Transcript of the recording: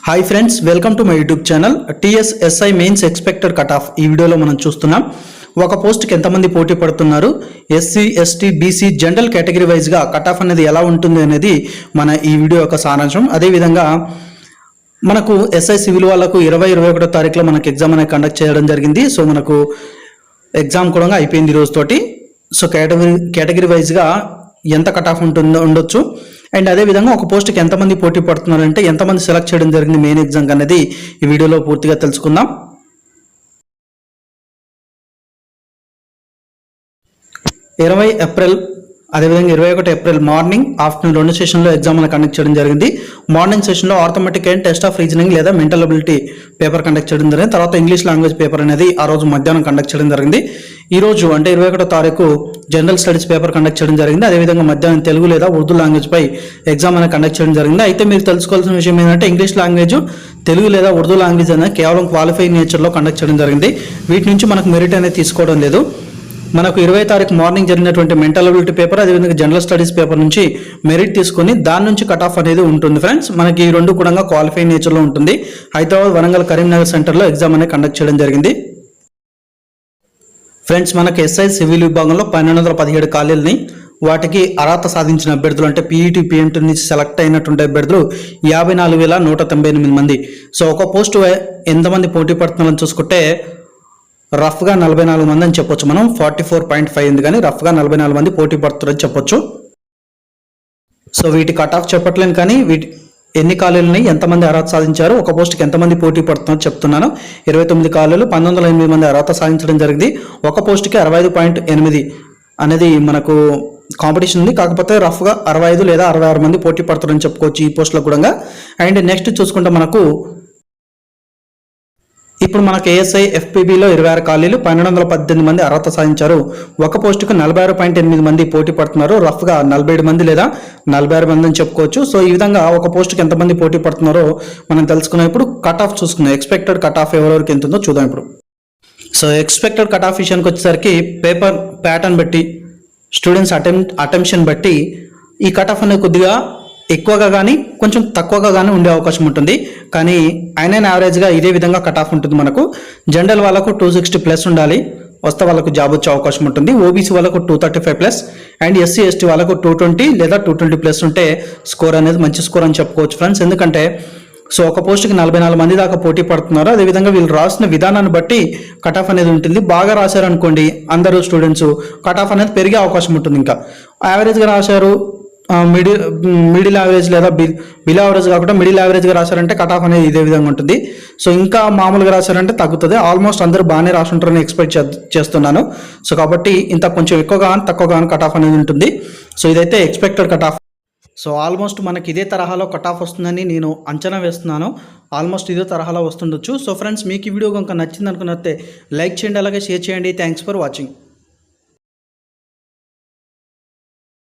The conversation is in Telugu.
Hi friends, welcome to my YouTube channel. TSSI mains expected cut off ఈ వీడియోలో మనం చూస్తున్నాం. ఒక పోస్ట్కి ఎంతమంది పోటీ పడుతున్నారు, SC ST BC general category వైజ్గా కట్ ఆఫ్ అనేది ఎలా ఉంటుంది అనేది మన ఈ వీడియో యొక్క సారాంశం. అదేవిధంగా మనకు ఎస్ఐ సివిల్ వాళ్ళకు 21 తారీఖులో మనకు ఎగ్జామ్ అనేది కండక్ట్ చేయడం జరిగింది. సో మనకు ఎగ్జామ్ కూడా అయిపోయింది ఈ రోజుతోటి. సో కేటగిరీ వైజ్గా ఎంత కట్ ఆఫ్ ఉండొచ్చు అండ్ అదేవిధంగా ఒక పోస్ట్కి ఎంతమంది పోటీ పడుతున్నారంటే ఎంతమంది సెలెక్ట్ చేయడం జరిగింది మెయిన్ ఎగ్జామ్ అనేది ఈ వీడియోలో పూర్తిగా తెలుసుకుందాం. 20 ఏప్రిల్ అదేవిధంగా 21 ఏప్రిల్ మార్నింగ్ ఆఫ్టర్నూన్ 2 సెషన్లో ఎగ్జామ్ కండక్ట్ చేయడం జరిగింది. మార్నింగ్ సెషన్లో arithmetic and test of reasoning లేదా మెంటల్ అబిలిటీ పేపర్ కండక్ట్ చేయడం జరిగింది. తర్వాత ఇంగ్లీష్ లాంగ్వేజ్ పేపర్ అనేది ఆ రోజు మధ్యాహ్నం కండక్ట్ చేయడం జరిగింది. ఈ రోజు అంటే 21 తారీఖు జనరల్ స్టడీస్ పేపర్ కండక్ట్ చేయడం జరిగింది. అదేవిధంగా మధ్యాహ్నం తెలుగు లేదా ఉర్దూ లాంగ్వేజ్ పై ఎగ్జామ్ అనేది కండక్ట్ చేయడం జరిగింది. అయితే మీరు తెలుసుకోవాల్సిన విషయం ఏంటంటే ఇంగ్లీష్ లాంగ్వేజ్, తెలుగు లేదా ఉర్దూ లాంగ్వేజ్ అనేది కేవలం క్వాలిఫై నేచర్లో కండక్ట్ చేయడం జరిగింది. వీటి నుంచి మనకు మెరిట్ అనేది తీసుకోవడం లేదు. మనకు 20 తారీఖు మార్నింగ్ జరిగినటువంటి మెంటల్ అబిలిటీ పేపర్ అదేవిధంగా జనరల్ స్టడీస్ పేపర్ నుంచి మెరిట్ తీసుకొని దాని నుంచి కట్ ఆఫ్ అనేది ఉంటుంది ఫ్రెండ్స్. మనకి ఈ రెండు కూడా క్వాలిఫై నేచర్లో ఉంటుంది. హైదరాబాద్, వరంగల్, కరీంనగర్ సెంటర్లో ఎగ్జామ్ అనేది కండక్ట్ చేయడం జరిగింది. ఫ్రెండ్స్, మనకి ఎస్ఐ సివిల్ విభాగంలో 1217 ఖాళీలని వాటికి అర్హత సాధించిన అభ్యర్థులు అంటే పీఈటీ పిఎంటీ నుంచి సెలెక్ట్ అయినటువంటి అభ్యర్థులు 54,198 మంది. సో ఒక పోస్టు ఎంతమంది పోటీ పడుతున్నారని చూసుకుంటే రఫ్గా 44 మంది అని చెప్పొచ్చు. మనం 44.5 ఉంది కానీ రఫ్గా 44 మంది పోటీ పడుతున్నారని చెప్పొచ్చు. సో వీటి కట్ ఆఫ్ చెప్పట్లేను కానీ వీటి ఎన్ని ఖాళీలని ఎంతమంది అర్హత సాధించారు, ఒక పోస్ట్కి ఎంతమంది పోటీ పడుతున్నారో చెప్తున్నాను. 29 ఖాళీలు 1908 మంది అర్హత సాధించడం జరిగింది. ఒక పోస్ట్కి 65.8 అనేది మనకు కాంపిటీషన్ ఉంది. కాకపోతే రఫ్గా 65 లేదా 66 మంది పోటీ పడుతున్నారని చెప్పుకోవచ్చు ఈ పోస్టులో కూడా. అండ్ నెక్స్ట్ చూసుకుంటే మనకు ఇప్పుడు మనకు ఏఎస్ఐ ఎఫ్పీబీలో 26 ఖాళీలు 1218 మంది అర్హత సాధించారు. ఒక పోస్టుకు 46.8 మంది పోటీ పడుతున్నారు. రఫ్గా 47 మంది లేదా 46 మంది అని చెప్పుకోవచ్చు. సో ఈ విధంగా ఒక పోస్టుకి ఎంతమంది పోటీ పడుతున్నారో మనం తెలుసుకున్నాం. ఇప్పుడు కట్ ఆఫ్ చూసుకున్నాం. ఎక్స్పెక్టెడ్ కట్ ఆఫ్ ఎవరెవరికి ఎంత ఉందో చూద్దాం ఇప్పుడు. సో ఎక్స్పెక్టెడ్ కట్ ఆఫ్ విషయానికి వచ్చేసరికి పేపర్ ప్యాటర్న్ బట్టి, స్టూడెంట్స్ అటెంప్షన్ బట్టి ఈ కట్ ఆఫ్ అనేది కొద్దిగా ఎక్కువగా కానీ కొంచెం తక్కువగా కానీ ఉండే అవకాశం ఉంటుంది. కానీ అయినా యావరేజ్గా ఇదే విధంగా కట్ ఆఫ్ ఉంటుంది. మనకు జనరల్ వాళ్ళకు 260+ ఉండాలి, వస్తే వాళ్ళకు జాబ్ వచ్చే అవకాశం ఉంటుంది. ఓబీసీ వాళ్ళకు 235+ అండ్ ఎస్సీ ఎస్టీ వాళ్ళకు 220 లేదా 220+ ఉంటే స్కోర్ అనేది మంచి స్కోర్ అని చెప్పుకోవచ్చు ఫ్రెండ్స్. ఎందుకంటే సో ఒక పోస్ట్కి 44 మంది దాకా పోటీ పడుతున్నారు. అదేవిధంగా వీళ్ళు రాసిన విధానాన్ని బట్టి కట్ ఆఫ్ అనేది ఉంటుంది. బాగా రాశారనుకోండి అందరూ స్టూడెంట్స్ కట్ ఆఫ్ అనేది పెరిగే అవకాశం ఉంటుంది. ఇంకా యావరేజ్గా రాశారు, మిడిల్ యావరేజ్ లేదా బిలో యావరేజ్ కాకుండా మిడిల్ యావరేజ్గా రాశారంటే కట్ ఆఫ్ అనేది ఇదే విధంగా ఉంటుంది. సో ఇంకా మామూలుగా రాశారంటే తగ్గుతుంది. ఆల్మోస్ట్ అందరూ బాగానే రాసుంటారని ఎక్స్పెక్ట్ చేస్తున్నాను. సో కాబట్టి ఇంత కొంచెం ఎక్కువగా తక్కువగా కట్ ఆఫ్ అనేది ఉంటుంది. సో ఇదైతే expected cut off. So almost మనకి ఇదే తరహాలో కట్ ఆఫ్ వస్తుందని నేను అంచనా వేస్తున్నాను. ఆల్మోస్ట్ ఇదే తరహాలో వస్తుండొచ్చు. సో ఫ్రెండ్స్, మీకు ఈ వీడియో కనుక నచ్చింది అనుకున్నట్టే లైక్ చేయండి, అలాగే షేర్ చేయండి. Thanks for watching.